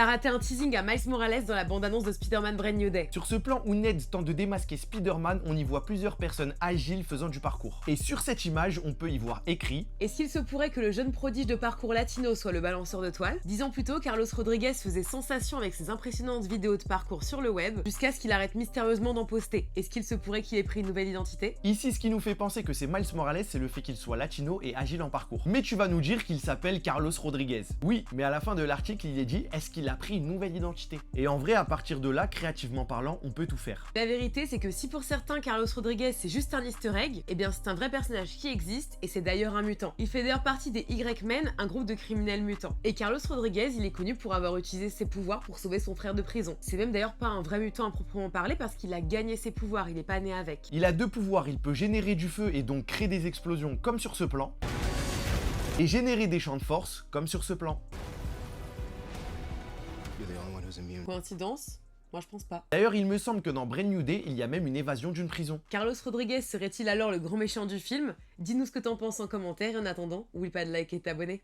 a raté un teasing à Miles Morales dans la bande-annonce de Spider-Man Brand New Day. Sur ce plan où Ned tente de démasquer Spider-Man, on y voit plusieurs personnes agiles faisant du parcours. Et sur cette image, on peut y voir écrit: Est-ce qu'il se pourrait que le jeune prodige de parcours latino soit le balanceur de toile? 10 ans plus tôt, Carlos Rodriguez faisait sensation avec ses impressionnantes vidéos de parcours sur le web, jusqu'à ce qu'il arrête mystérieusement d'en poster. Est-ce qu'il se pourrait qu'il ait pris une nouvelle identité? Ici, ce qui nous fait penser que c'est Miles Morales, c'est le fait qu'il soit latino et agile en parcours. Mais tu vas nous dire qu'il s'appelle Carlos Rodriguez. Oui, mais à la fin de l'article, il est dit: est-ce qu'il a pris une nouvelle identité? Et en vrai, à partir de là, créativement parlant, on peut tout faire. La vérité, c'est que si pour certains Carlos Rodriguez c'est juste un easter egg, eh bien c'est un vrai personnage qui existe et c'est d'ailleurs un mutant. Il fait d'ailleurs partie des Y-Men, un groupe de criminels mutants. Et Carlos Rodriguez, il est connu pour avoir utilisé ses pouvoirs pour sauver son frère de prison. C'est même d'ailleurs pas un vrai mutant à proprement parler parce qu'il a gagné ses pouvoirs, il est pas né avec. Il a deux pouvoirs, il peut générer du feu et donc créer des explosions comme sur ce plan, et générer des champs de force comme sur ce plan. Coïncidence? Moi je pense pas. D'ailleurs, il me semble que dans Brand New Day, il y a même une évasion d'une prison. Carlos Rodriguez serait-il alors le grand méchant du film? Dis-nous ce que t'en penses en commentaire et en attendant, oublie pas de liker et t'abonner.